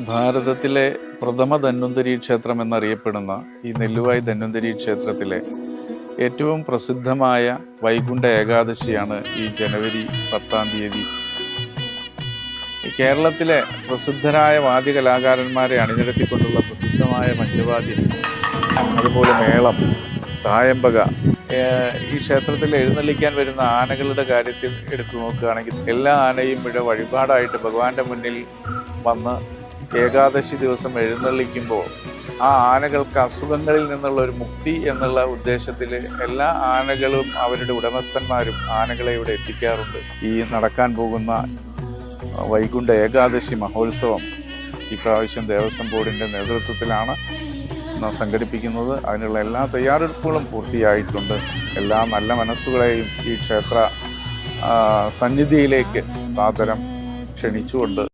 ഭാരതത്തിലെ പ്രഥമ ധന്വന്തരി ക്ഷേത്രം എന്നറിയപ്പെടുന്ന ഈ നെല്ലുവായി ധന്വന്തരി ക്ഷേത്രത്തിലെ ഏറ്റവും പ്രസിദ്ധമായ വൈകുണ്ഠ ഏകാദശിയാണ് ഈ ജനുവരി 10-ാം തീയതി. കേരളത്തിലെ പ്രസിദ്ധരായ വാദ്യകലാകാരന്മാരെ അണിനിരത്തിക്കൊണ്ടുള്ള പ്രസിദ്ധമായ പഞ്ചവാദ്യം, അതുപോലെ മേളം, തായമ്പക, ഈ ക്ഷേത്രത്തിൽ എഴുന്നള്ളിക്കാൻ വരുന്ന ആനകളുടെ കാര്യത്തിൽ എടുത്തു നോക്കുകയാണെങ്കിൽ എല്ലാ ആനയും ഇവിടെ വഴിപാടായിട്ട് ഭഗവാന്റെ മുന്നിൽ വന്ന് ഏകാദശി ദിവസം എഴുന്നള്ളിക്കുമ്പോൾ ആ ആനകൾക്ക് അസുഖങ്ങളിൽ നിന്നുള്ള ഒരു മുക്തി എന്നുള്ള ഉദ്ദേശത്തിൽ എല്ലാ ആനകളും അവരുടെ ഉടമസ്ഥന്മാരും ആനകളെ ഇവിടെ എത്തിക്കാറുണ്ട്. ഈ നടക്കാൻ പോകുന്ന വൈകുണ്ഠ ഏകാദശി മഹോത്സവം ഇപ്രാവശ്യം ദേവസ്വം ബോർഡിൻ്റെ നേതൃത്വത്തിലാണ് സംഘടിപ്പിക്കുന്നത്. അതിനുള്ള എല്ലാ തയ്യാറെടുപ്പുകളും പൂർത്തിയായിട്ടുണ്ട്. എല്ലാ നല്ല മനസ്സുകളെയും ഈ ക്ഷേത്ര സന്നിധിയിലേക്ക് സാദരം ക്ഷണിച്ചുകൊണ്ട്